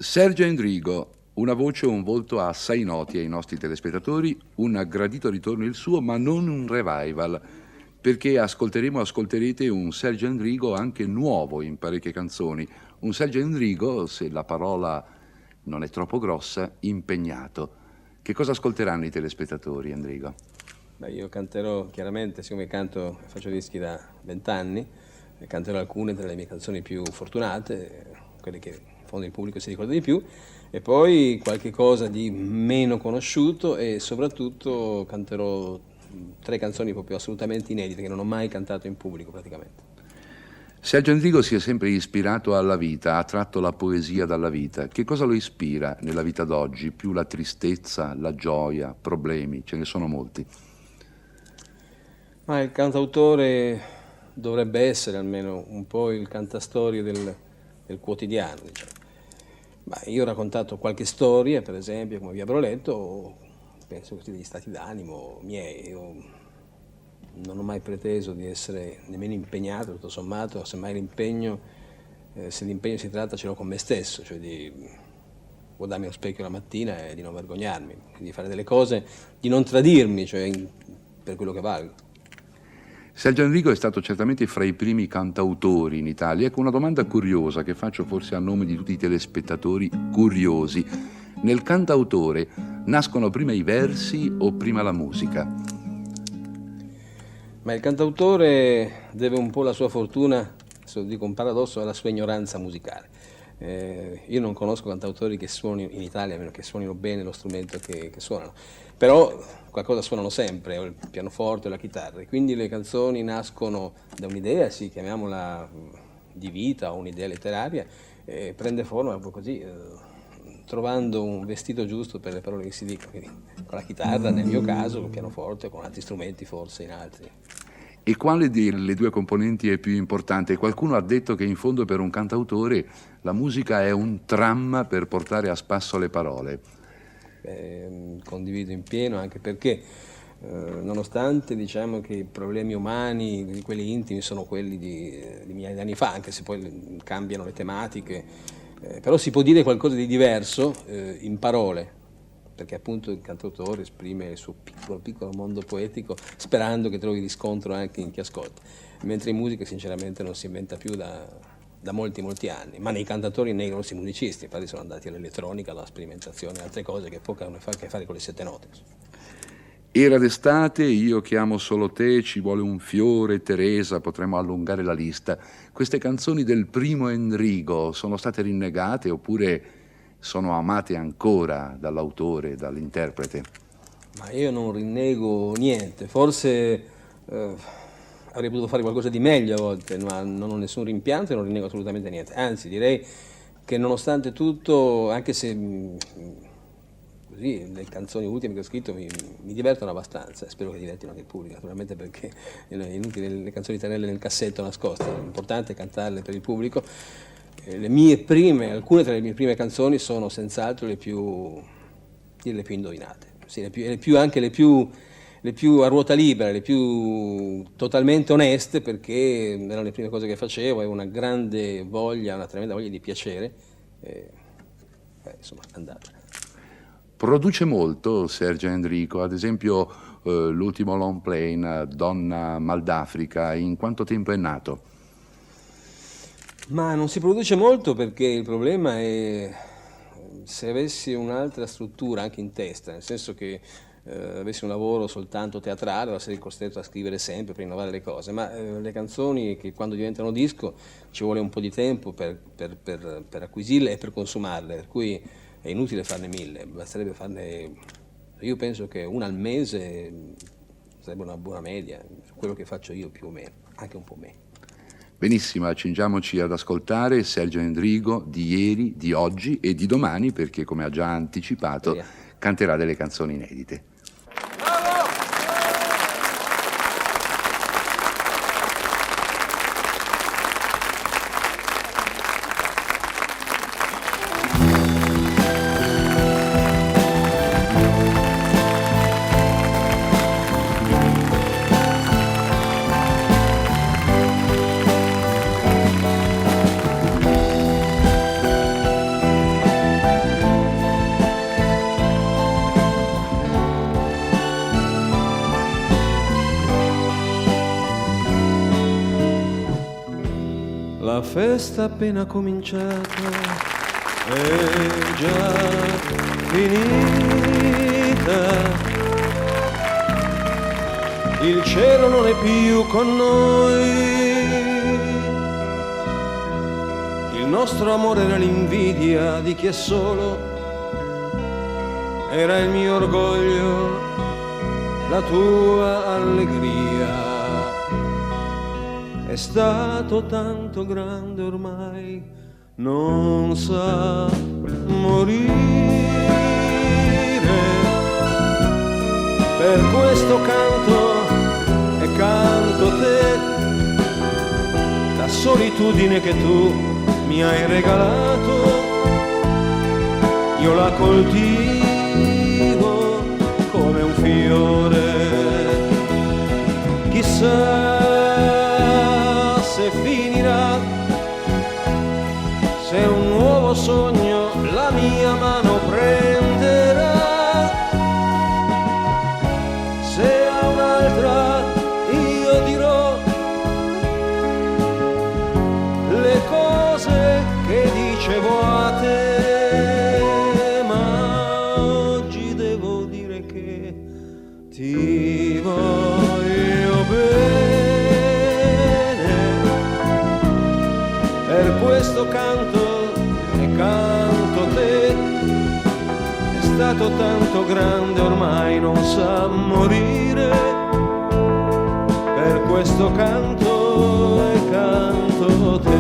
Sergio Endrigo, una voce e un volto assai noti ai nostri telespettatori, un gradito ritorno il suo, ma non un revival, perché ascolterete un Sergio Endrigo anche nuovo in parecchie canzoni. Un Sergio Endrigo, se la parola non è troppo grossa, impegnato. Che cosa ascolteranno i telespettatori, Endrigo? Beh, io canterò, chiaramente, siccome canto e faccio dischi da 20 anni, canterò alcune delle mie canzoni più fortunate, quelle che in fondo il pubblico si ricorda di più, e poi qualche cosa di meno conosciuto, e soprattutto canterò 3 canzoni proprio assolutamente inedite che non ho mai cantato in pubblico praticamente. Sergio Endrigo si è sempre ispirato alla vita, ha tratto la poesia dalla vita. Che cosa lo ispira nella vita d'oggi? Più la tristezza, la gioia, problemi, ce ne sono molti. Ma il cantautore dovrebbe essere almeno un po' il cantastorie del quotidiano, diciamo. Ma io ho raccontato qualche storia, per esempio, come vi avrò letto, o penso così degli stati d'animo miei. Io non ho mai preteso di essere nemmeno impegnato, tutto sommato, semmai l'impegno, se l'impegno si tratta, ce l'ho con me stesso, cioè di guardarmi allo specchio la mattina e di non vergognarmi, di fare delle cose, di non tradirmi, cioè per quello che valgo. Sergio Endrigo è stato certamente fra i primi cantautori in Italia. Ecco una domanda curiosa che faccio forse a nome di tutti i telespettatori curiosi. Nel cantautore nascono prima i versi o prima la musica? Ma il cantautore deve un po' la sua fortuna, se lo dico un paradosso, alla sua ignoranza musicale. Io non conosco cantautori che suonino in Italia, a meno che suonino bene lo strumento che suonano, però qualcosa suonano sempre, o il pianoforte o la chitarra, e quindi le canzoni nascono da un'idea, sì, chiamiamola di vita o un'idea letteraria, e prende forma proprio così, trovando un vestito giusto per le parole che si dicono, quindi con la chitarra nel mio caso, con il pianoforte, con altri strumenti forse in altri. E quale delle due componenti è più importante? Qualcuno ha detto che in fondo per un cantautore la musica è un tram per portare a spasso le parole. Condivido in pieno, anche perché nonostante diciamo che i problemi umani, quelli intimi, sono quelli di migliaia di anni fa, anche se poi cambiano le tematiche, però si può dire qualcosa di diverso in parole, perché appunto il cantautore esprime il suo piccolo mondo poetico, sperando che trovi riscontro anche in chi ascolta, mentre in musica sinceramente non si inventa più da molti anni, ma nei cantatori e nei grossi musicisti, infatti sono andati all'elettronica, alla sperimentazione, altre cose che poco hanno a che fare con le 7 note. Era d'estate, io chiamo solo te, ci vuole un fiore, Teresa, potremmo allungare la lista. Queste canzoni del primo Endrigo sono state rinnegate oppure sono amate ancora dall'autore, dall'interprete? Ma io non rinnego niente, forse avrei potuto fare qualcosa di meglio a volte, ma non ho nessun rimpianto e non rinnego assolutamente niente. Anzi, direi che nonostante tutto, anche se così le canzoni ultime che ho scritto mi divertono abbastanza, e spero che divertino anche il pubblico, naturalmente, perché è inutile le canzoni tenerle nel cassetto nascoste, l'importante è cantarle per il pubblico. Alcune tra le mie prime canzoni sono senz'altro le più indovinate, sì, anche le più a ruota libera, le più totalmente oneste, perché erano le prime cose che facevo, avevo una grande voglia, una tremenda voglia di piacere, insomma, è andata. Produce molto Sergio Endrigo, ad esempio l'ultimo long play, Donna Maldafrica, in quanto tempo è nato? Ma non si produce molto perché il problema è se avessi un'altra struttura anche in testa, nel senso che avessi un lavoro soltanto teatrale, sarei costretto a scrivere sempre per innovare le cose, ma le canzoni che quando diventano disco ci vuole un po' di tempo per acquisirle e per consumarle, per cui è inutile farne 1000, basterebbe farne, io penso che una al mese sarebbe una buona media, quello che faccio io più o meno, anche un po' meno. Benissimo, accingiamoci ad ascoltare Sergio Endrigo di ieri, di oggi e di domani, perché come ha già anticipato canterà delle canzoni inedite. festa appena cominciata è già finita. Il cielo non è più con noi. Il nostro amore era l'invidia di chi è solo. Era il mio orgoglio, la tua allegria. È stato tanto grande ormai, non sa morire. Per questo canto e canto te, la solitudine che tu mi hai regalato, io la coltivo come un fiore. Chissà se finirà, se un nuovo sogno la mia mano prenderà, se a un'altra io dirò le cose che dicevo a te, ma oggi devo dire che ti voglio bene. Per questo canto e canto te, è stato tanto grande ormai non sa morire. Per questo canto e canto te.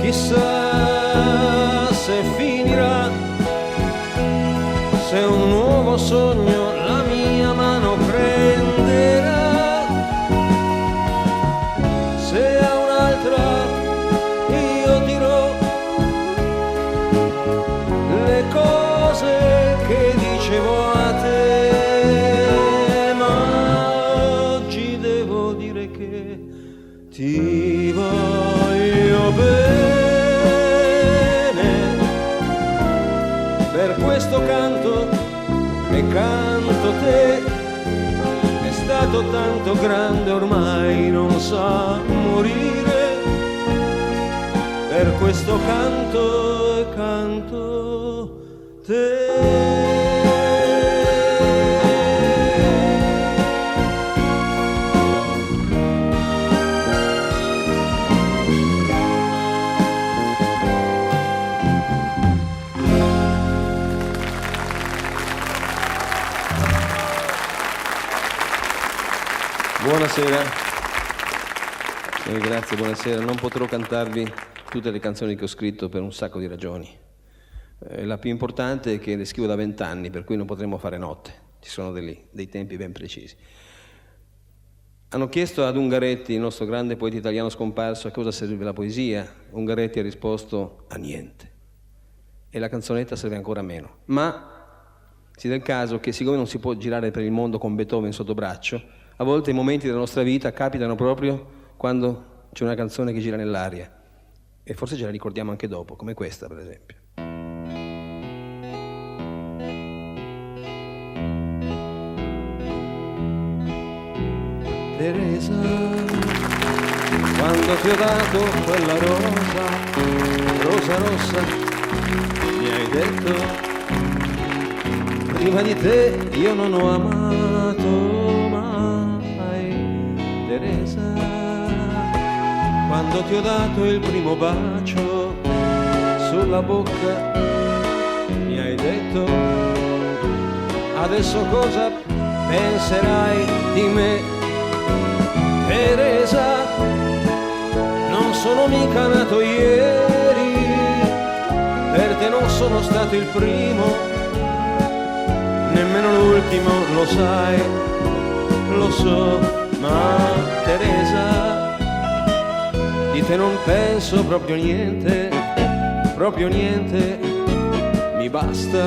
Chissà se finirà, se un nuovo sogno la mia mano prenderà, se a un'altra io dirò le cose che dicevo a te, ma oggi devo dire che ti voglio bene. Per questo canto e canto te, è stato tanto grande ormai non sa morire. Per questo canto e canto te. Buonasera. Grazie, buonasera. Non potrò cantarvi tutte le canzoni che ho scritto per un sacco di ragioni. La più importante è che le scrivo da 20 anni, per cui non potremo fare notte. Ci sono dei tempi ben precisi. Hanno chiesto ad Ungaretti, il nostro grande poeta italiano scomparso, a cosa serve la poesia. Ungaretti ha risposto a niente. E la canzonetta serve ancora meno. Ma si dà il caso che, siccome non si può girare per il mondo con Beethoven sotto braccio, a volte i momenti della nostra vita capitano proprio quando c'è una canzone che gira nell'aria. E forse ce la ricordiamo anche dopo, come questa per esempio. Teresa, quando ti ho dato quella rosa rossa, mi hai detto, prima di te io non ho amato mai. Teresa, quando ti ho dato il primo bacio sulla bocca, mi hai detto, adesso cosa penserai di me? Teresa, non sono mica nato ieri, per te non sono stato il primo, nemmeno l'ultimo, lo sai, lo so, ma Teresa, di te non penso proprio niente, proprio niente, mi basta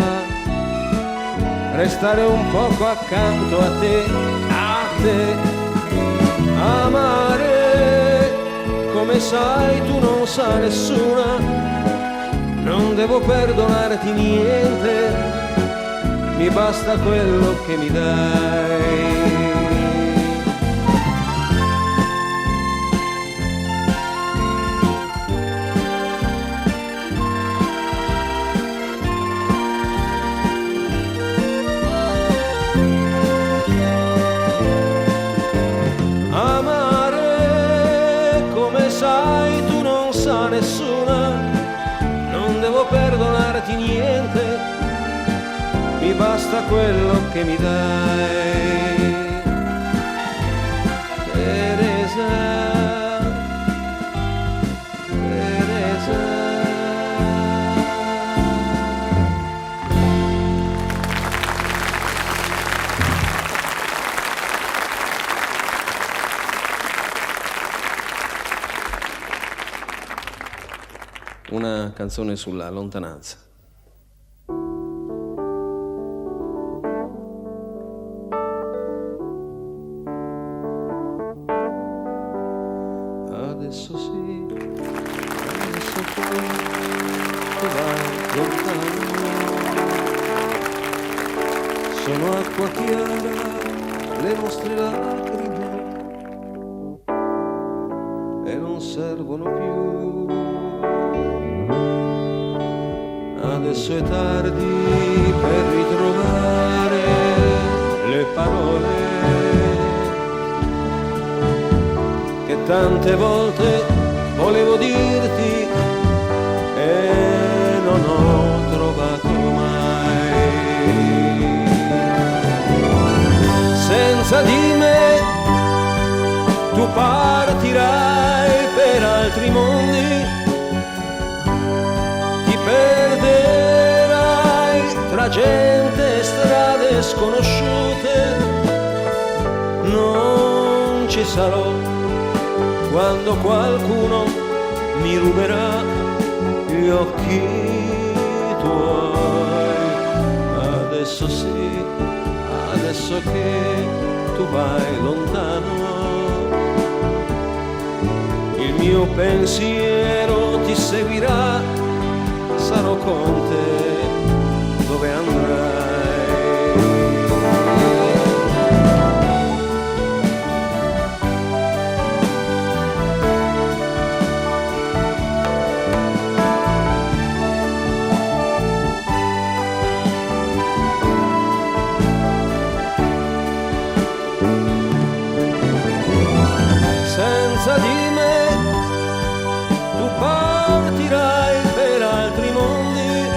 restare un poco accanto a te, amare, come sai tu non sa nessuna, non devo perdonarti niente, mi basta quello che mi dai. Perdonarti niente, mi basta quello che mi dai. Teresa, Teresa. Una canzone sulla lontananza. Adesso sì, adesso poi tu vai lontano. Sono acqua chiara le nostre lacrime e non servono più. Adesso è tardi per ritrovare le parole che tante volte volevo dirti e non ho trovato mai. Senza di me tu partirai per altri mondi, ti perderai tra gente e strade sconosciute, non ci sarò quando qualcuno mi ruberà gli occhi tuoi. Adesso sì, adesso che tu vai lontano, il mio pensiero ti seguirà, sarò con te dove andrai. Senza di me tu partirai per altri mondi,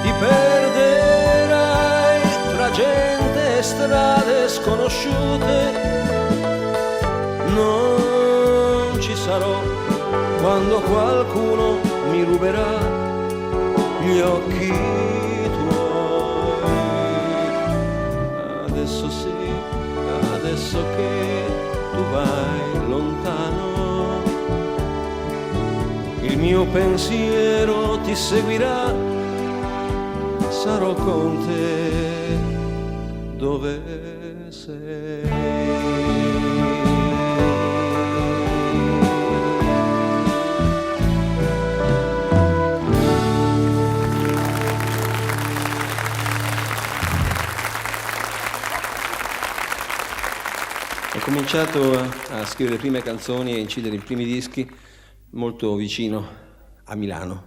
ti perderai tra gente e strade sconosciute, non ci sarò quando qualcuno mi ruberà gli occhi tuoi. Adesso sì, adesso che tu vai lontano, il mio pensiero ti seguirà, sarò con te dove sei. Ho cominciato a scrivere le prime canzoni e a incidere i primi dischi molto vicino a Milano.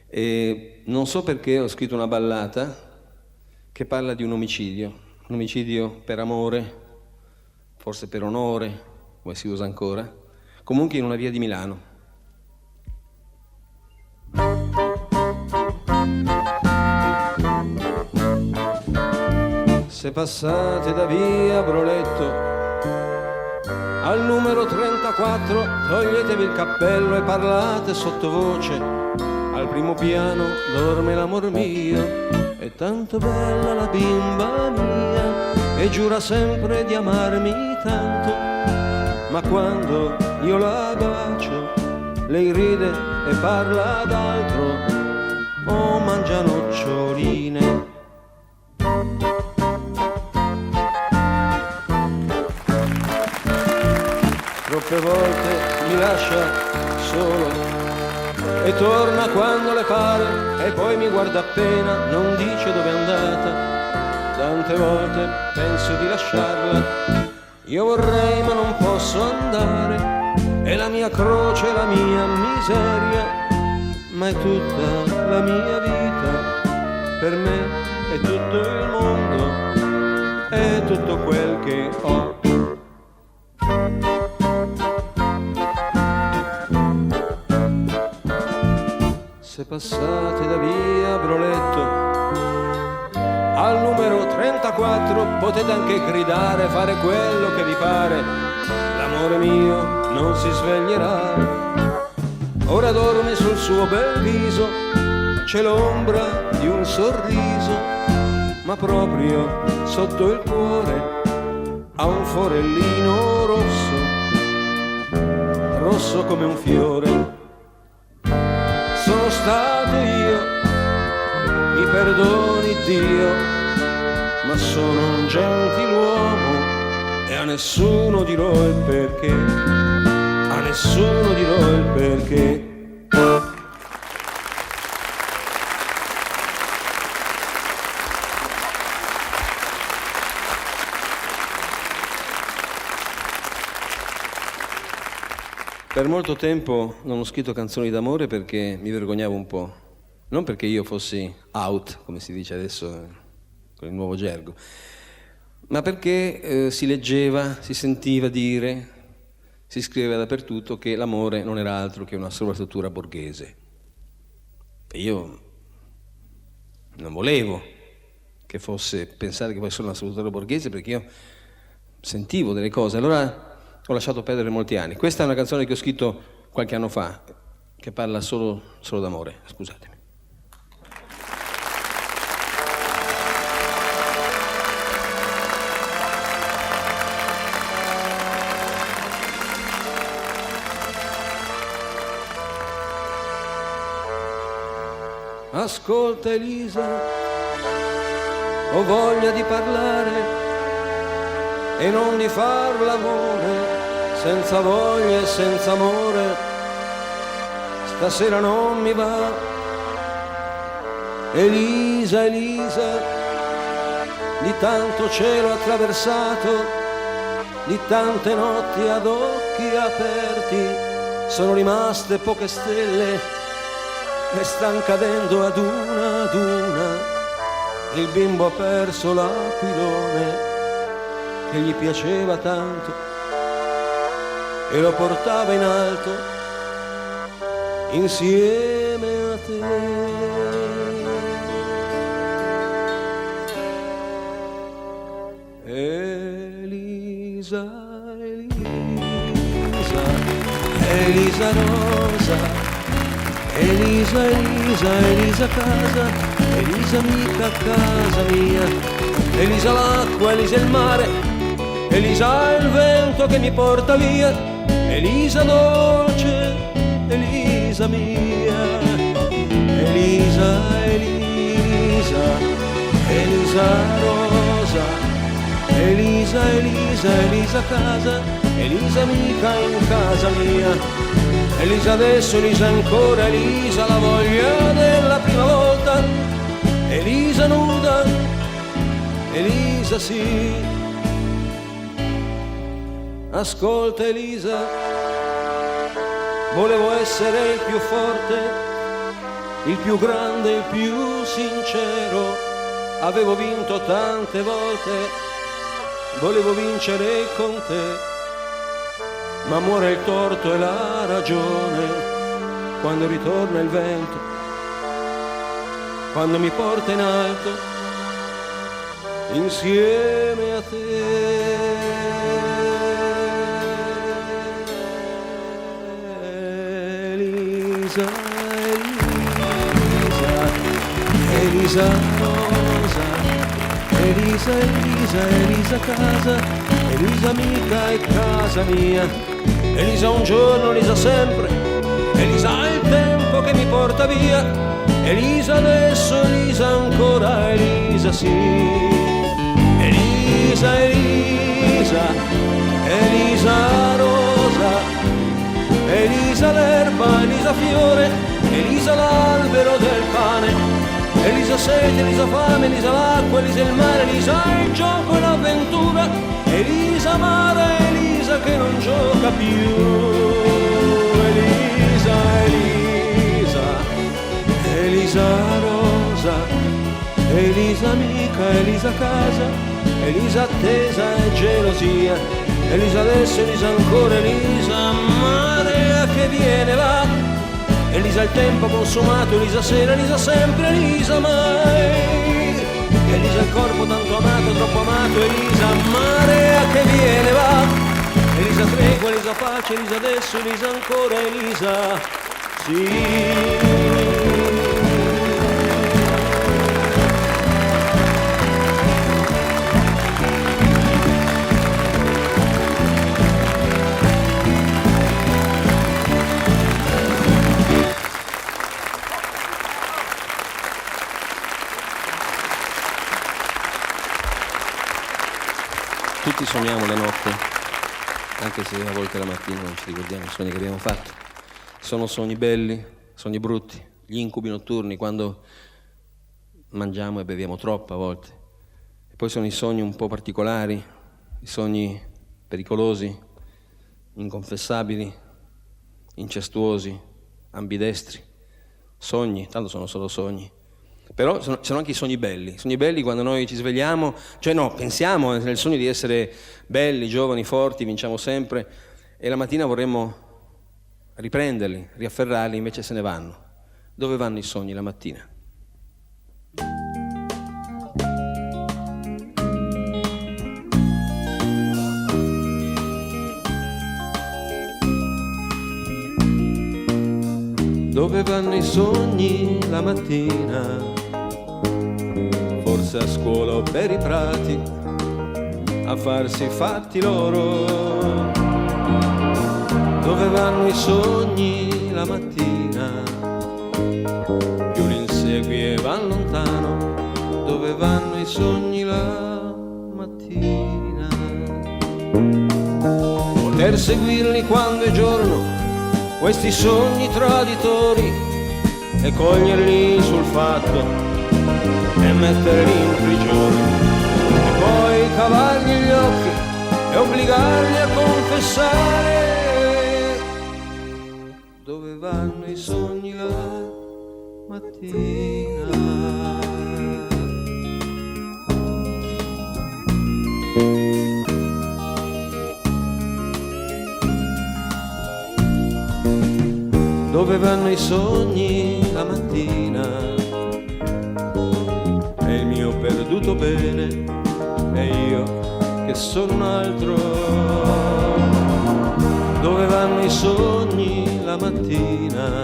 E non so perché ho scritto una ballata che parla di un omicidio per amore, forse per onore, come si usa ancora, comunque in una via di Milano. Se passate da via Broletto al numero 34, toglietevi il cappello e parlate sottovoce. Al primo piano dorme l'amor mio, è tanto bella la bimba mia e giura sempre di amarmi tanto, ma quando io la bacio lei ride e parla d'altro o mangia noccioline. Troppe volte mi lascia solo e torna quando le pare e poi mi guarda appena, non dice dove è andata. Tante volte penso di lasciarla, io vorrei ma non posso andare, è la mia croce, la mia miseria, ma è tutta la mia vita, per me è tutto il mondo, è tutto quel che ho. Se passate da via Broletto al numero 34 potete anche gridare, fare quello che vi pare, l'amore mio non si sveglierà. Ora dorme sul suo bel viso, c'è l'ombra di un sorriso, ma proprio sotto il cuore ha un forellino rosso, rosso come un fiore. Sono stato io, mi perdoni Dio, ma sono un gentiluomo e a nessuno dirò il perché, a nessuno dirò il perché. Per molto tempo non ho scritto canzoni d'amore perché mi vergognavo un po', non perché io fossi out, come si dice adesso con il nuovo gergo, ma perché si leggeva, si sentiva dire, si scriveva dappertutto che l'amore non era altro che una sovrastruttura borghese. E io non volevo che fosse, pensare che fosse una sovrastruttura borghese, perché io sentivo delle cose, allora ho lasciato perdere molti anni. Questa è una canzone che ho scritto qualche anno fa, che parla solo d'amore, scusatemi. Ascolta Elisa, ho voglia di parlare e non di far l'amore, senza voglia e senza amore, stasera non mi va. Elisa, Elisa, di tanto cielo attraversato, di tante notti ad occhi aperti, sono rimaste poche stelle e stan cadendo ad una, il bimbo ha perso l'aquilone che gli piaceva tanto e lo portava in alto insieme a te. Elisa, Elisa, Elisa Rosa, Elisa, Elisa, Elisa casa, Elisa amica casa mia, Elisa l'acqua, Elisa il mare, Elisa il vento che mi porta via, Elisa dolce, Elisa mia, Elisa, Elisa, Elisa rosa, Elisa, Elisa, Elisa casa, Elisa amica in casa mia, Elisa adesso, Elisa ancora, Elisa la voglia della prima volta, Elisa nuda, Elisa sì. Ascolta Elisa, volevo essere il più forte, il più grande, il più sincero, avevo vinto tante volte, volevo vincere con te. Ma muore il torto e la ragione quando ritorna il vento, quando mi porta in alto insieme a te. Elisa, Elisa, Elisa rosa, Elisa, Elisa, Elisa casa, Elisa amica e casa mia, Elisa un giorno, Elisa sempre, Elisa è il tempo che mi porta via, Elisa adesso, Elisa ancora, Elisa sì. Elisa, Elisa, Elisa rosa, Elisa l'erba, Elisa fiore, Elisa l'albero del pane, Elisa sete, Elisa fame, Elisa l'acqua, Elisa il mare, Elisa il gioco e l'avventura, Elisa amara, Elisa che non gioca più. Elisa, Elisa, Elisa rosa, Elisa amica, Elisa casa, Elisa attesa e gelosia, Elisa adesso, Elisa ancora, Elisa marea che viene va, Elisa il tempo consumato, Elisa sera, Elisa sempre, Elisa mai, Elisa il corpo tanto amato, troppo amato, Elisa marea che viene va, Elisa tregua, Elisa pace, Elisa adesso, Elisa ancora, Elisa sì. Tutti sogniamo le notti, anche se a volte la mattina non ci ricordiamo i sogni che abbiamo fatto. Sono sogni belli, sogni brutti, gli incubi notturni quando mangiamo e beviamo troppo a volte. E poi sono i sogni un po' particolari, i sogni pericolosi, inconfessabili, incestuosi, ambidestri. Sogni, tanto sono solo sogni. Però sono anche i sogni belli quando noi ci svegliamo, cioè no, pensiamo nel sogno di essere belli, giovani, forti, vinciamo sempre e la mattina vorremmo riprenderli, riafferrarli, invece se ne vanno. Dove vanno i sogni la mattina? Dove vanno i sogni la mattina? Forse a scuola o per i prati, a farsi i fatti loro. Dove vanno i sogni la mattina? Più li insegui e van lontano. Dove vanno i sogni la mattina? Poter seguirli quando è giorno, questi sogni traditori, e coglierli sul fatto e metterli in prigione, e poi cavargli gli occhi e obbligarli a confessare. Dove vanno i sogni la mattina? Dove vanno i sogni la mattina? È il mio perduto bene, e io che sono un altro. Dove vanno i sogni la mattina?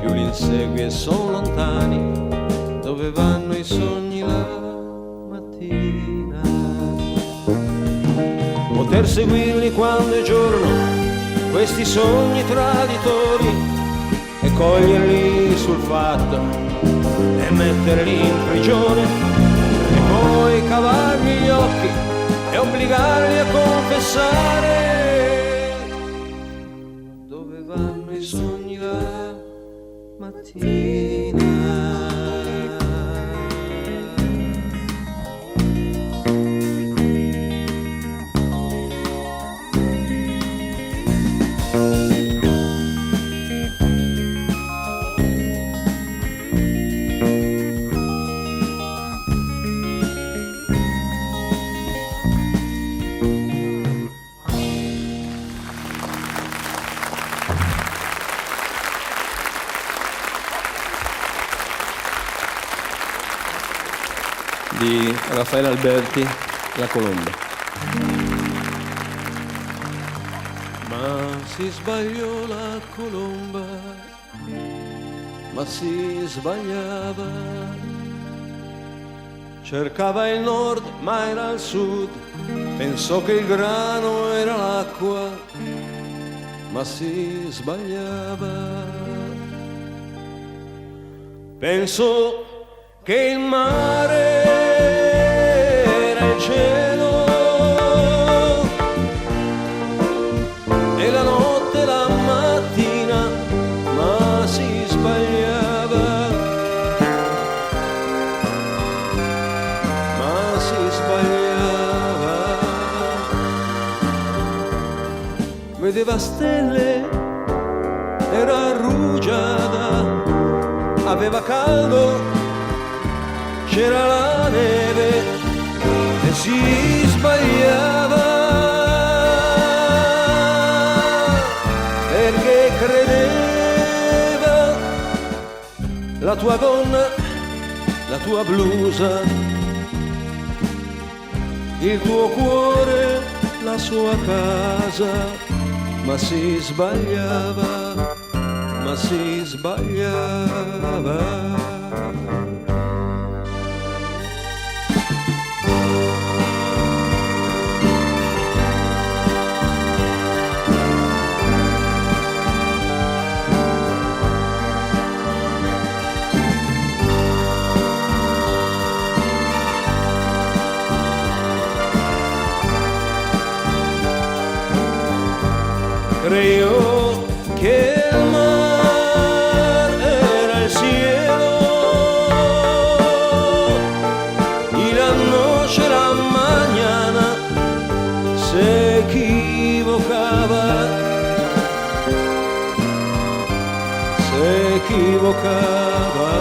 Più li insegui e sono lontani. Dove vanno i sogni la mattina? Poter seguirli quando è giorno, questi sogni traditori, e coglierli sul fatto e metterli in prigione, e poi cavargli gli occhi e obbligarli a confessare. Dove vanno i sogni la mattina? Di Raffaele Alberti, La colomba. Ma si sbagliò la colomba, ma si sbagliava. Cercava il nord, ma era al sud, pensò che il grano era l'acqua, ma si sbagliava. Penso che il mare era il cielo e la notte la mattina, ma si sbagliava, ma si sbagliava. Vedeva stelle, era rugiada, aveva caldo, c'era la neve e si sbagliava perché credeva la tua gonna, la tua blusa, il tuo cuore, la sua casa, ma si sbagliava, ma si sbagliava. Creio che il mare era il cielo y la noche la mañana se equivocaba, se equivocaba,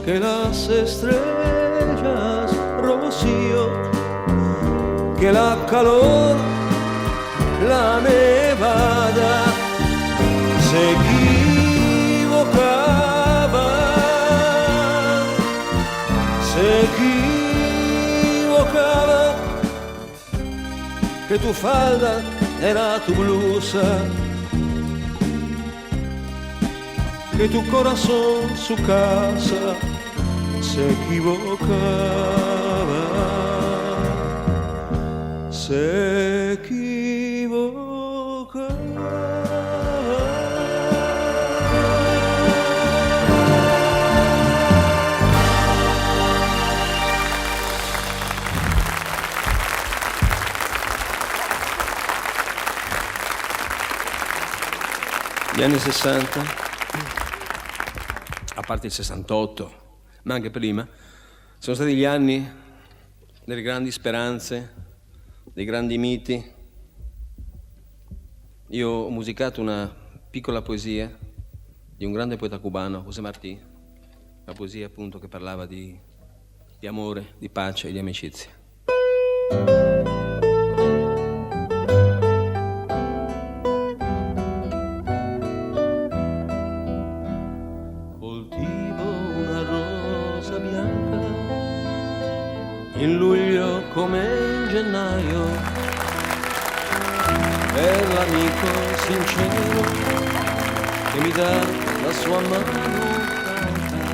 que las estrellas rocío, que la calor, la nevada se equivocaba, se equivocaba, que tu falda era tu blusa, que tu corazón su casa se equivocaba, se equivocaba. Gli anni 60, a parte il 68, ma anche prima, sono stati gli anni delle grandi speranze, dei grandi miti. Io ho musicato una piccola poesia di un grande poeta cubano, José Martí, una poesia appunto che parlava di amore, di pace e di amicizia. In luglio come in gennaio, per l'amico sincero che mi dà la sua mano franca,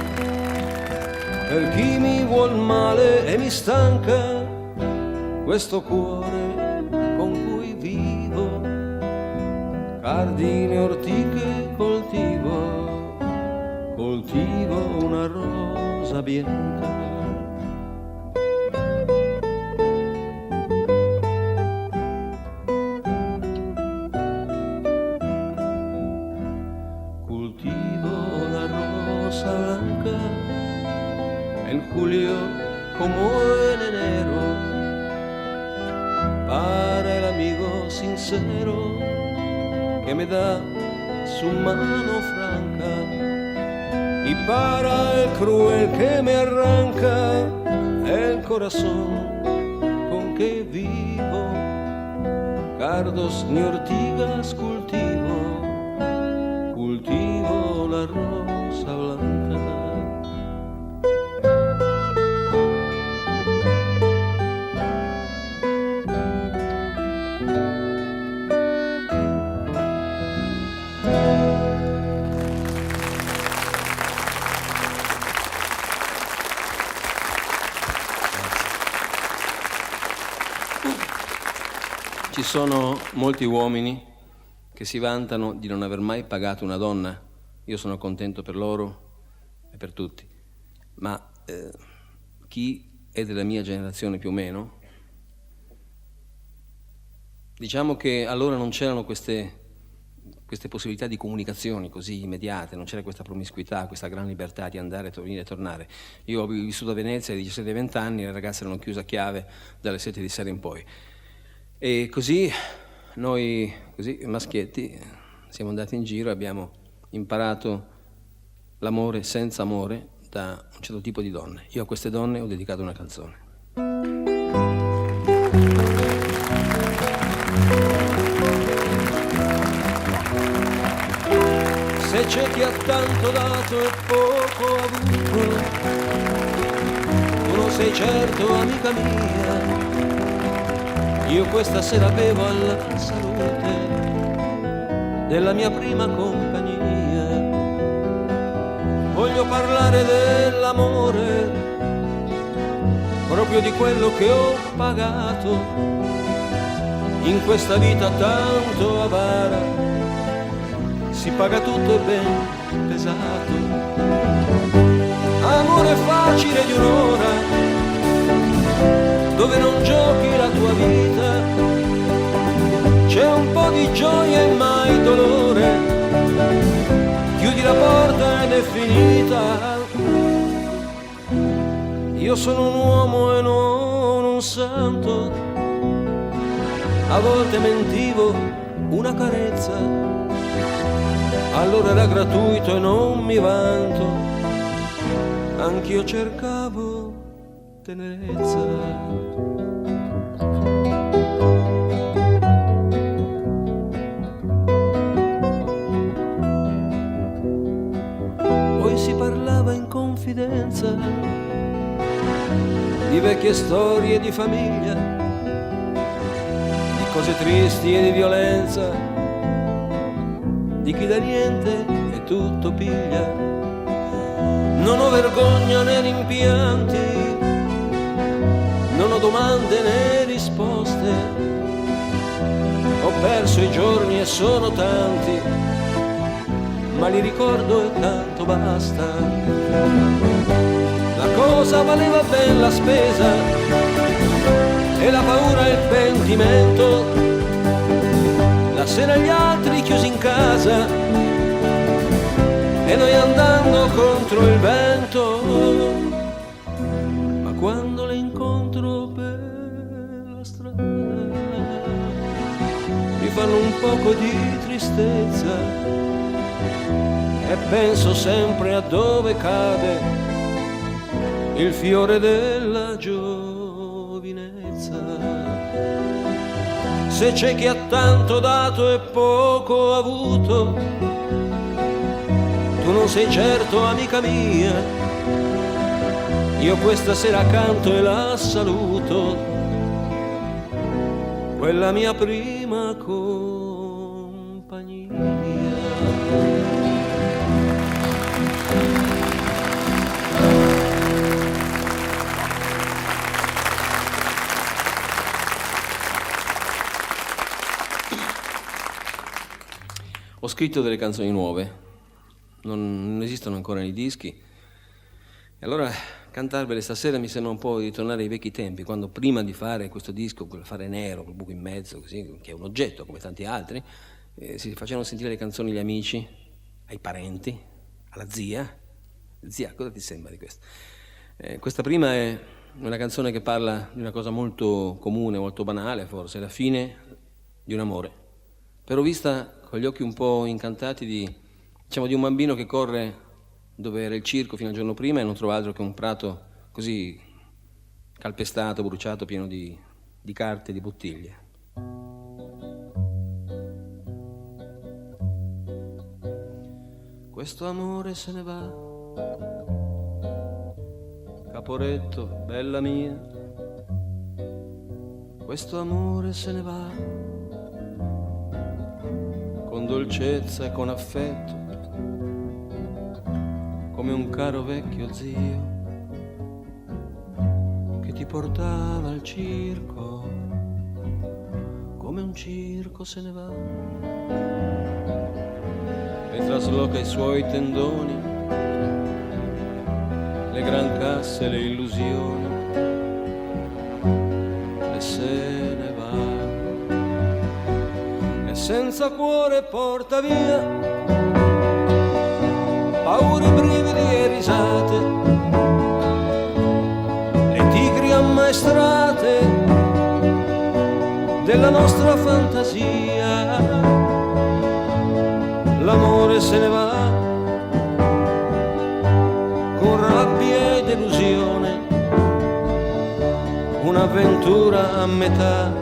per chi mi vuol male e mi stanca, questo cuore con cui vivo, cardini e ortiche coltivo, coltivo una rosa bianca. Julio como en enero, para el amigo sincero que me da su mano franca, y para el cruel que me arranca el corazón con que vivo, cardos ni ortigas cultivo, cultivo la rosa blanca. Ci Ci sono molti uomini che si vantano di non aver mai pagato una donna. Io sono contento per loro e per tutti, ma chi è della mia generazione più o meno, diciamo che allora non c'erano queste possibilità di comunicazioni così immediate, non c'era questa promiscuità, questa gran libertà di andare, venire e tornare. Io ho vissuto a Venezia ai 17-20 anni, le ragazze erano chiuse a chiave dalle 7 di sera in poi. E così noi, così maschietti, siamo andati in giro e abbiamo imparato l'amore senza amore da un certo tipo di donne. Io a queste donne ho dedicato una canzone. Se c'è chi ha tanto dato e poco avuto, tu non sei certo amica mia. Io questa sera bevo alla salute della mia prima compagnia. Voglio parlare dell'amore, proprio di quello che ho pagato in questa vita tanto avara. Si paga tutto e ben pesato. Amore facile di un'ora, dove non giochi la tua vita, c'è un po' di gioia e mai dolore, chiudi la porta ed è finita. Io sono un uomo e non un santo, a volte mentivo una carezza, allora era gratuito e non mi vanto, anch'io cercavo tenerezza. Poi si parlava in confidenza di vecchie storie di famiglia, di cose tristi e di violenza, di chi da niente e tutto piglia. Non ho vergogna né rimpianti, non ho domande né risposte, ho perso i giorni e sono tanti, ma li ricordo e tanto basta. La cosa valeva ben la spesa e la paura e il pentimento, la sera gli altri chiusi in casa e noi andando contro il vento. Ma quando le incontro per la strada mi fanno un poco di tristezza e penso sempre a dove cade il fiore della giovinezza. Se c'è chi ha tanto dato e poco avuto, tu non sei certo amica mia. Io questa sera canto e la saluto, quella mia prima compagnia. Ho scritto delle canzoni nuove, non esistono ancora nei dischi, e allora cantarvele stasera mi sembra un po' di tornare ai vecchi tempi, quando prima di fare questo disco, quel fare nero, col buco in mezzo, così, che è un oggetto come tanti altri, si facevano sentire le canzoni agli amici, ai parenti, alla zia. Zia, cosa ti sembra di questo? Questa prima è una canzone che parla di una cosa molto comune, molto banale forse, è la fine di un amore, però vista con gli occhi un po' incantati di un bambino che corre dove era il circo fino al giorno prima e non trova altro che un prato così calpestato, bruciato, pieno di carte e di bottiglie. Questo amore se ne va, Caporetto, bella mia, questo amore se ne va con dolcezza e con affetto, come un caro vecchio zio che ti portava al circo come un circo se ne va e trasloca i suoi tendoni, le gran casse, le illusioni, e se ne va. E senza cuore porta via paure, brividi e risate, le tigri ammaestrate della nostra fantasia. L'amore se ne va con rabbia e delusione, un'avventura a metà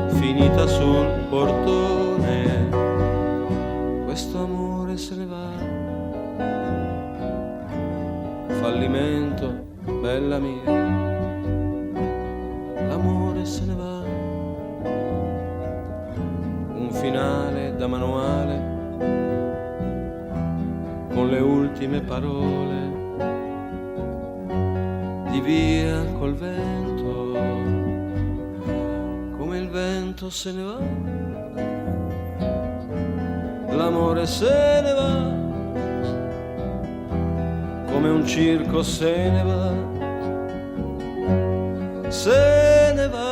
finita sul portone. Questo amore se ne va, fallimento, bella mia, l'amore se ne va, un finale da manuale con le ultime parole di via col vento, come il vento se ne va, l'amore se ne va, come un circo se ne va, se ne va.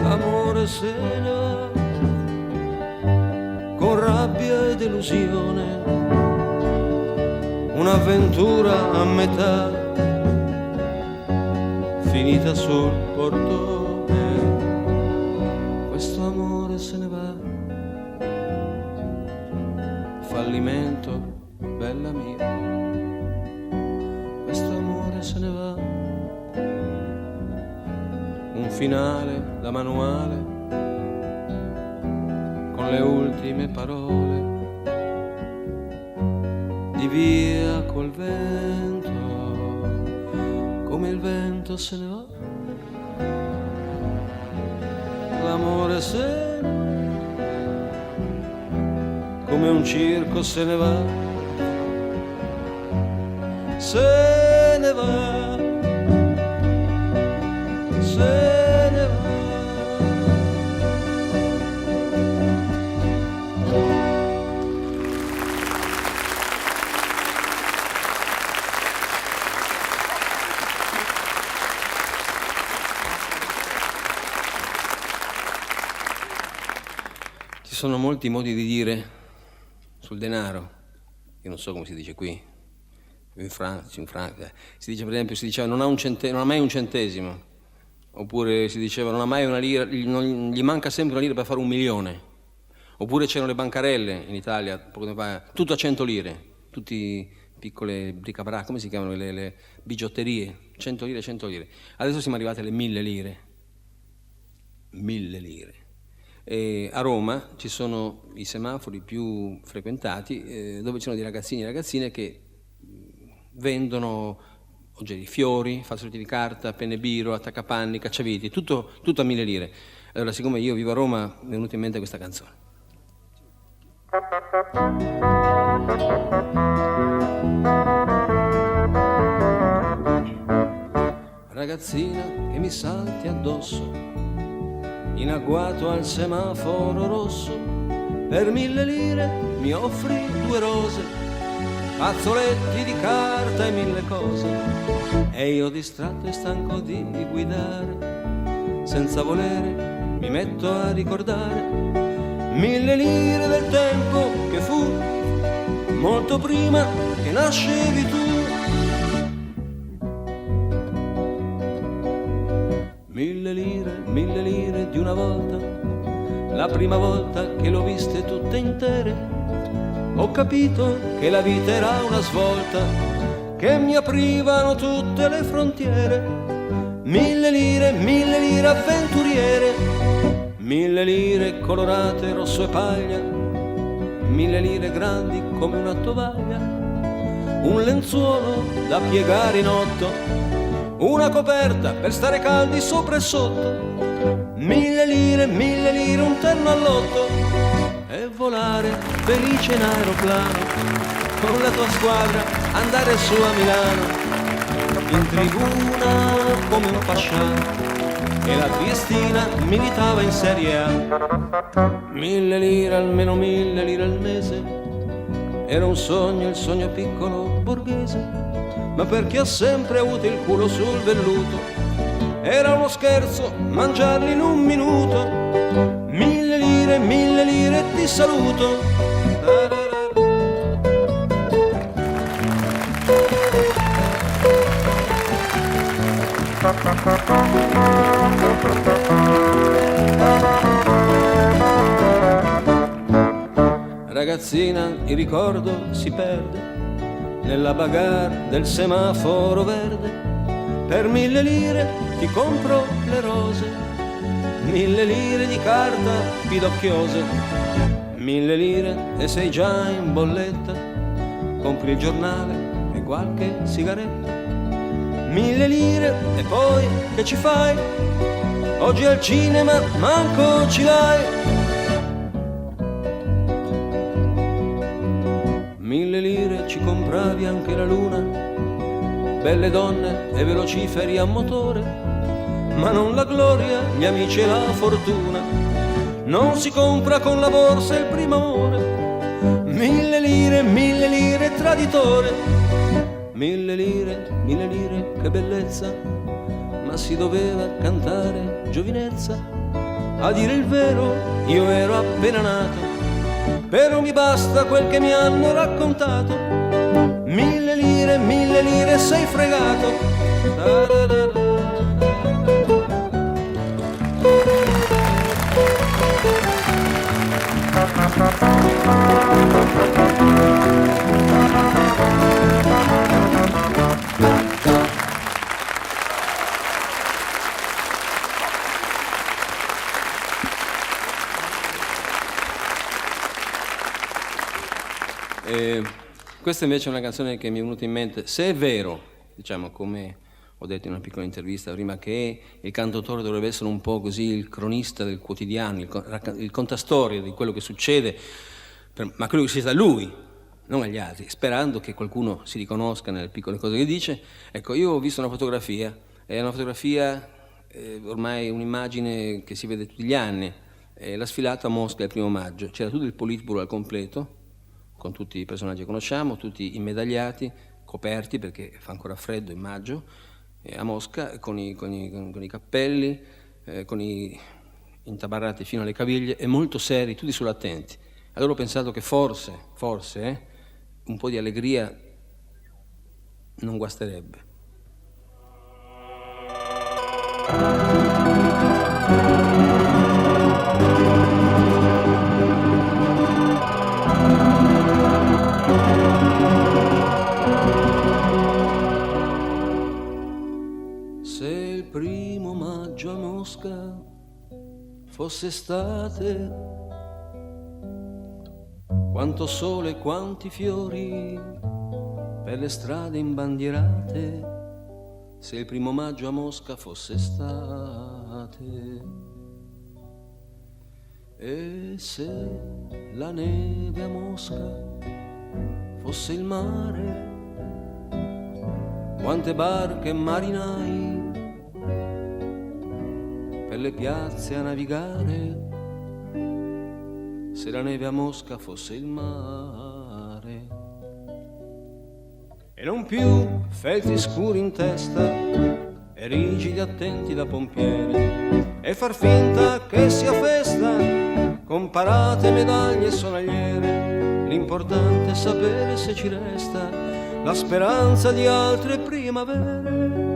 L'amore se ne va con rabbia e delusione, un'avventura a metà finita sul portone. Questo amore se ne va, fallimento, bella mia, questo amore se ne va, un finale da manuale con le ultime parole di via col vento, come il vento se ne va, l'amore se ne va, come un circo se ne va, se ne va, se ne va. Ci sono molti modi di dire sul denaro, io non so come si dice qui, in Francia, si dice per esempio, si diceva non ha mai un centesimo, oppure si diceva non ha mai una lira, non gli manca sempre una lira per fare 1 milione, oppure c'erano le bancarelle in Italia, poco tempo fa, tutto a 100 lire, tutti piccole bric-a-brac, come si chiamano le bigiotterie, 100 lire, 100 lire. Adesso siamo arrivati alle 1000 lire. 1000 lire. E a Roma ci sono i semafori più frequentati dove ci sono dei ragazzini e ragazzine che vendono oggetti, fiori, fazzoletti di carta, penne biro, attaccapanni, cacciaviti, tutto a 1000 lire. Allora, siccome io vivo a Roma, mi è venuta in mente questa canzone. Ragazzina che mi salti addosso, in agguato al semaforo rosso, per 1000 lire mi offri 2 rose, fazzoletti di carta e 1000 cose, e io distratto e stanco di guidare, senza volere mi metto a ricordare 1000 lire del tempo che fu, molto prima che nascevi tu. 1000 lire di una volta, la prima volta che l'ho viste tutte intere, ho capito che la vita era una svolta, che mi aprivano tutte le frontiere. 1000 lire avventuriere, 1000 lire colorate rosso e paglia, 1000 lire grandi come una tovaglia, un lenzuolo da piegare in 8, una coperta per stare caldi sopra e sotto, 1000 lire, un terno all'otto, e volare felice in aeroplano con la tua squadra, andare su a Milano, in tribuna come un pascià, e la Triestina militava in Serie A. 1000 lire, almeno 1000 lire al mese, era un sogno, il sogno piccolo borghese, ma per chi ha sempre avuto il culo sul velluto, era uno scherzo mangiarli in un minuto. 1000 lire, ti saluto. Ragazzina, il ricordo si perde nella bagarre del semaforo verde. Per 1000 lire ti compro le rose, 1000 lire di carta pidocchiose, 1000 lire e sei già in bolletta, compri il giornale e qualche sigaretta. 1000 lire e poi che ci fai? Oggi al cinema manco ci vai. 1000 lire ci compravi anche la luna, belle donne e velociferi a motore, ma non la gloria, gli amici e la fortuna. Non si compra con la borsa il primo amore. 1000 lire, traditore. 1000 lire, che bellezza, ma si doveva cantare giovinezza. A dire il vero, io ero appena nato, però mi basta quel che mi hanno raccontato. 1000 lire, sei fregato. Questa invece è una canzone che mi è venuta in mente. Se è vero, diciamo, come ho detto in una piccola intervista prima, che il cantautore dovrebbe essere un po' così il cronista del quotidiano, il contastorie di quello che succede, ma quello che succede a lui, non agli altri, sperando che qualcuno si riconosca nelle piccole cose che dice. Ecco, io ho visto una fotografia, è una fotografia, ormai un'immagine che si vede tutti gli anni, la sfilata a Mosca il 1° maggio, c'era tutto il Politburo al completo, con tutti i personaggi che conosciamo, tutti immedagliati, coperti perché fa ancora freddo in maggio, a Mosca, con i cappelli, intabarrati fino alle caviglie e molto seri, tutti sull'attenti. Allora ho pensato che forse, un po' di allegria non guasterebbe. Se il 1° maggio a Mosca fosse estate, quanto sole e quanti fiori per le strade imbandierate, se il 1° maggio a Mosca fosse estate, e se la neve a Mosca fosse il mare, quante barche e marinai per le piazze a navigare, se la neve a Mosca fosse il mare. E non più feltri scuri in testa e rigidi attenti da pompieri, e far finta che sia festa con parate, medaglie e sonagliere. L'importante è sapere se ci resta la speranza di altre primavere.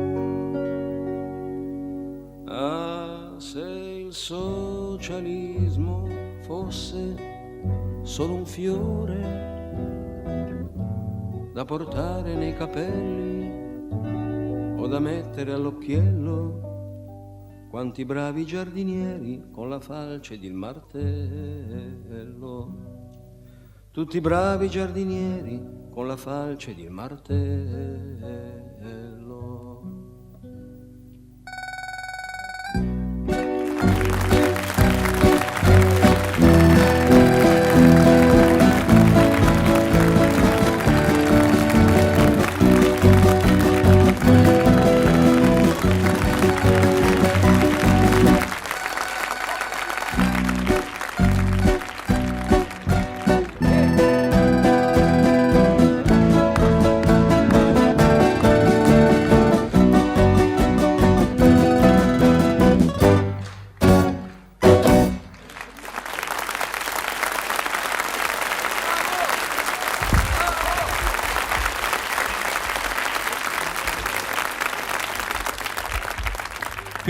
Ah, se il socialismo fosse solo un fiore da portare nei capelli o da mettere all'occhiello, quanti bravi giardinieri con la falce ed il martello, tutti bravi giardinieri con la falce ed il martello.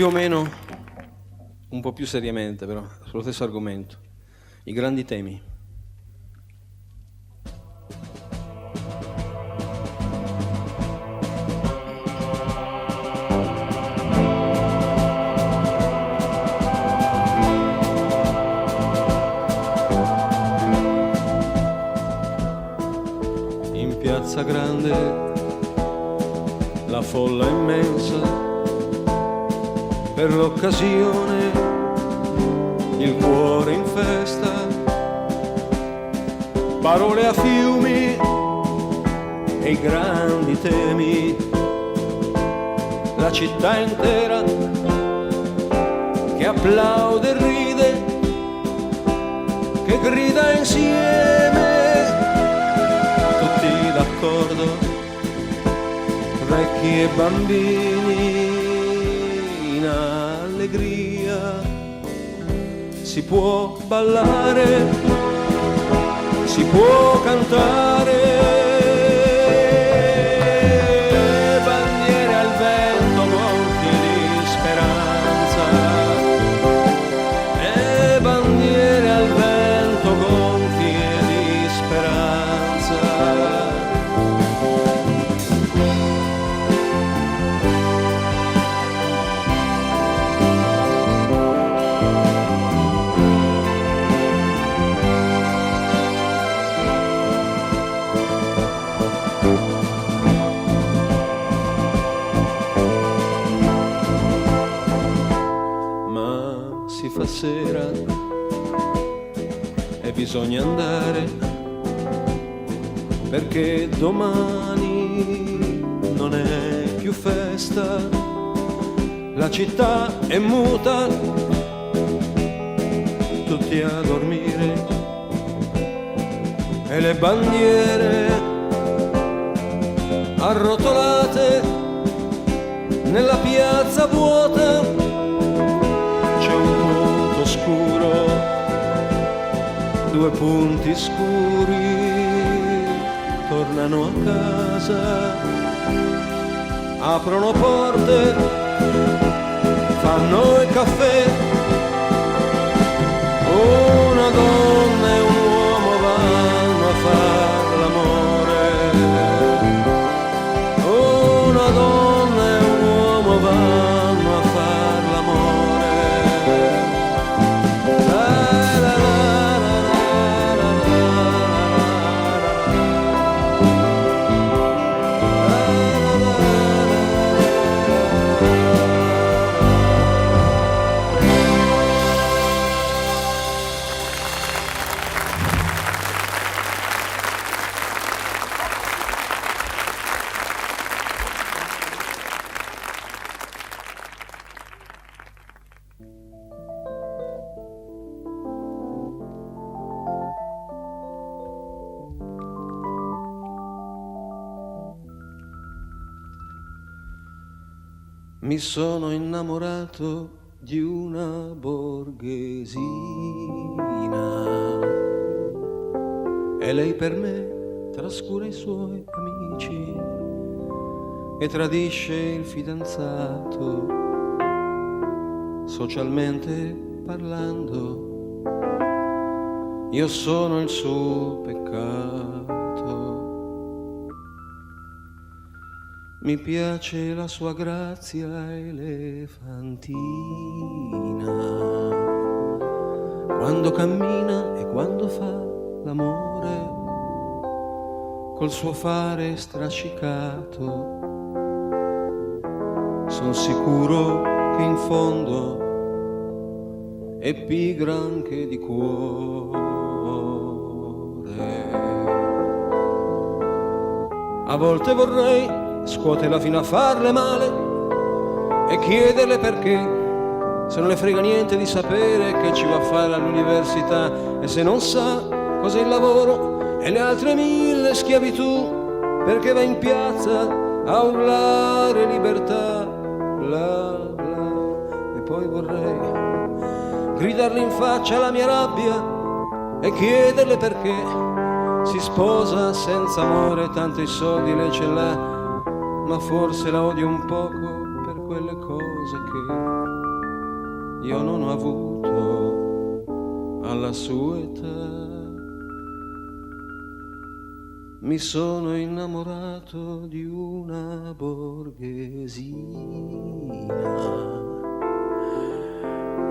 più o meno, un po' più seriamente però, sullo stesso argomento, i grandi temi. In Piazza Grande la folla immensa, per l'occasione il cuore in festa, parole a fiumi e i grandi temi, la città intera che applaude e ride, che grida insieme, tutti d'accordo, vecchi e bambini, in allegria. Si può ballare, si può cantare, bandiere al vento gonfie di speranza, e bandiere al vento gonfie di speranza. Sera e bisogna andare, perché domani non è più festa, la città è muta, tutti a dormire e le bandiere arrotolate nella piazza vuota. Scuro, due punti scuri tornano a casa, aprono porte, fanno il caffè, una donna e un uomo vanno a far l'amore, una donna e un uomo vanno a far l'amore. Mi sono innamorato di una borghesina e lei per me trascura i suoi amici e tradisce il fidanzato. Socialmente parlando, io sono il suo peccato. Mi piace la sua grazia elefantina, quando cammina e quando fa l'amore, col suo fare strascicato. Son sicuro che in fondo è pigra anche di cuore. A volte vorrei scuoterla fino a farle male e chiederle perché, se non le frega niente di sapere che ci va a fare all'università, e se non sa cos'è il lavoro e le altre 1000 schiavitù, perché va in piazza a urlare libertà, bla bla. E poi vorrei gridarle in faccia la mia rabbia e chiederle perché si sposa senza amore, tanto i soldi lei ce l'ha, ma forse la odio un poco per quelle cose che io non ho avuto alla sua età. Mi sono innamorato di una borghesina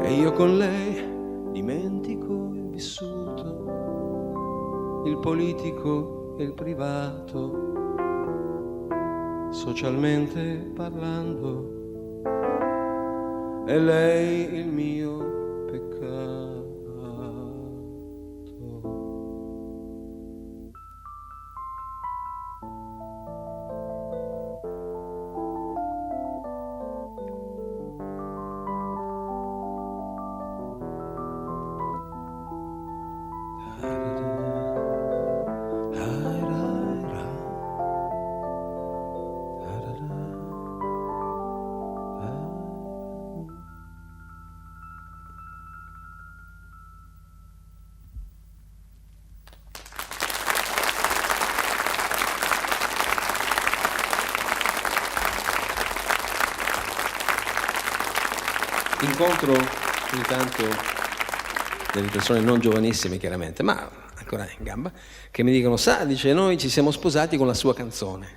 e io con lei dimentico il vissuto, il politico e il privato, socialmente parlando, e lei il mio peccato. Incontro ogni tanto delle persone non giovanissime chiaramente, ma ancora in gamba, che mi dicono: sa, dice, noi ci siamo sposati con la sua canzone,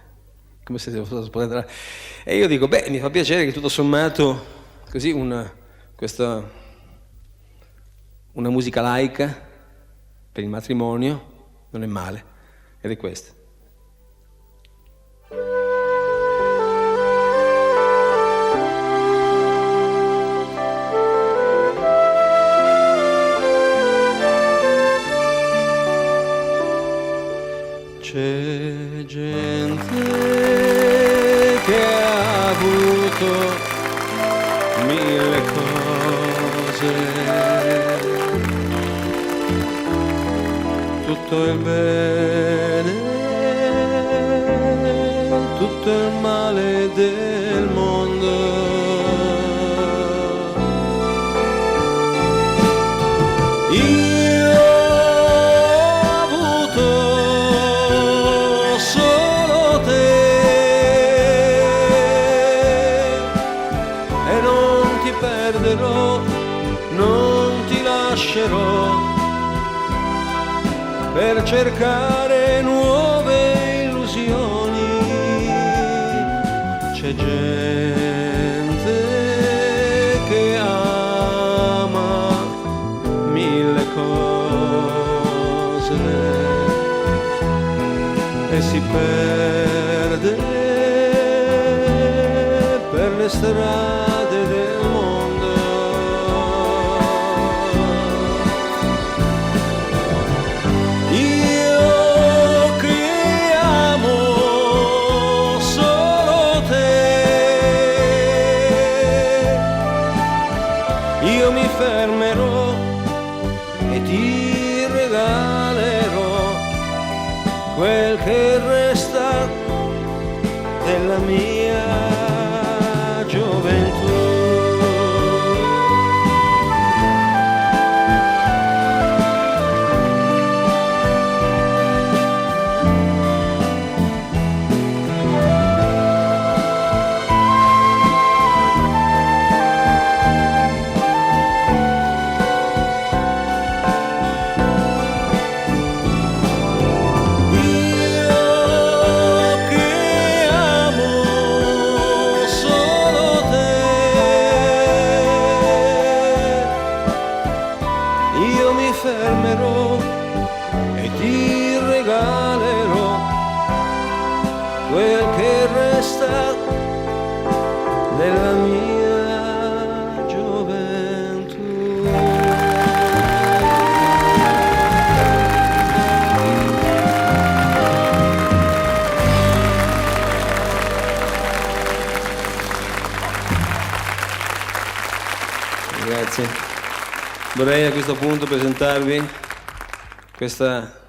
come se fosse sposata. E io dico: beh, mi fa piacere che tutto sommato così una musica laica per il matrimonio non è male, ed è questa. C'è gente che ha avuto mille cose, tutto il bene, tutto il male del mondo. Non ti lascerò per cercare nuove illusioni. C'è gente che ama mille cose e si perde per le strade del mondo. Fermerò e ti regalerò quel che resta della mia gioventù. Fermerò e ti regalerò quel che resta della mia gioventù. Grazie. Vorrei a questo punto presentarvi questa,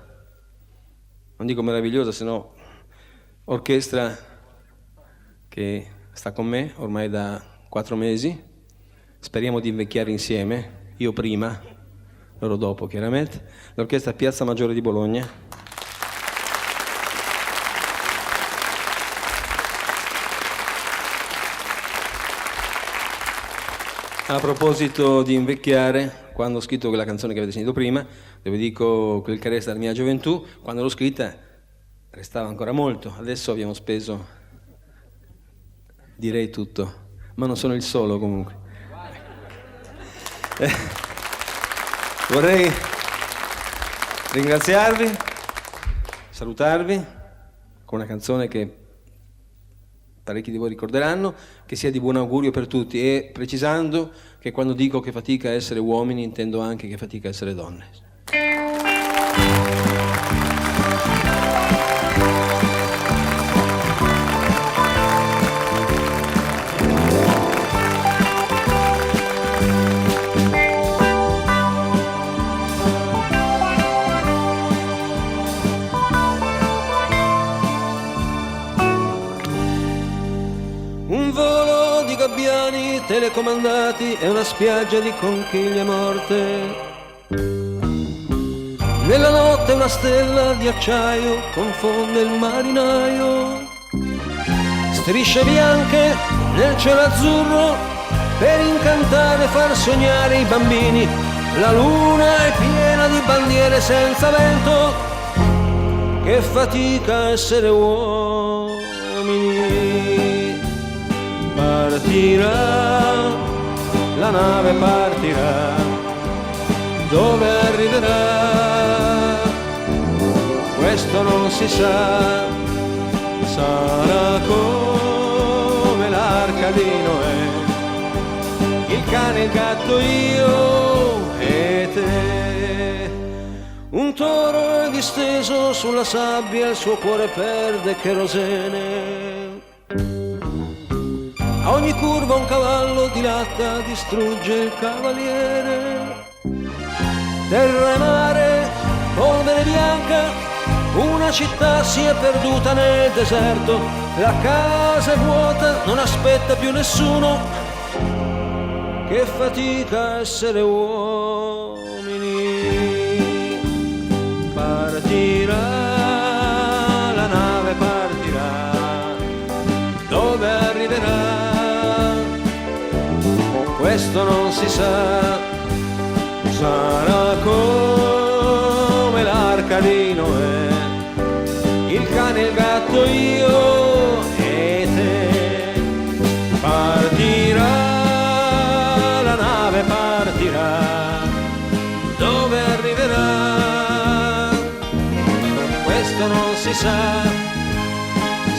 non dico meravigliosa, sennò orchestra che sta con me ormai da 4 mesi. Speriamo di invecchiare insieme, io prima, loro dopo chiaramente. L'orchestra Piazza Maggiore di Bologna. A proposito di invecchiare, quando ho scritto quella canzone che avete sentito prima, dove dico quel che resta della mia gioventù, quando l'ho scritta restava ancora molto. Adesso abbiamo speso, direi tutto, ma non sono il solo comunque. Vorrei ringraziarvi, salutarvi con una canzone che parecchi di voi ricorderanno, che sia di buon augurio per tutti, e precisando che quando dico che fatica essere uomini intendo anche che fatica essere donne. Telecomandati e una spiaggia di conchiglie morte. Nella notte una stella di acciaio confonde il marinaio. Strisce bianche nel cielo azzurro per incantare e far sognare i bambini. La luna è piena di bandiere senza vento. Che fatica essere uomini. Partirà, la nave partirà, dove arriverà, questo non si sa, sarà come l'arca di Noè, il cane, il gatto, io e te. Un toro è disteso sulla sabbia, il suo cuore perde cherosene. A ogni curva un cavallo dilatta, distrugge il cavaliere. Terra e mare, polvere bianca, una città si è perduta nel deserto. La casa è vuota, non aspetta più nessuno. Che fatica essere uomini. Partirà, la nave partirà, dove arriverà, questo non si sa, sarà come l'arca di Noè, il cane, il gatto, io e te. Partirà, la nave partirà, dove arriverà, questo non si sa,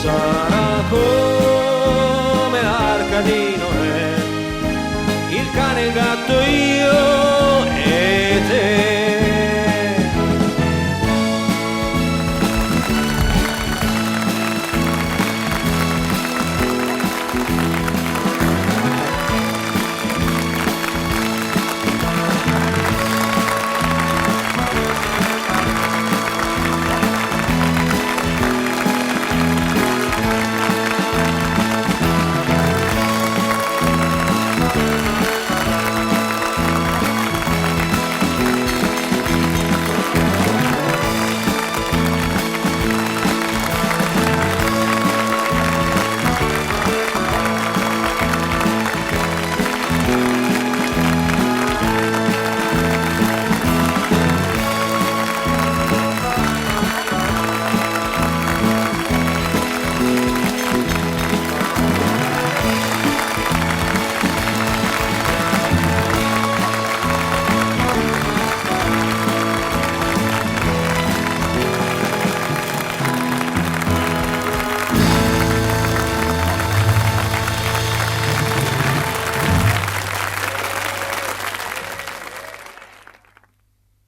sarà come l'arca di Noè, il cane, il gatto, io e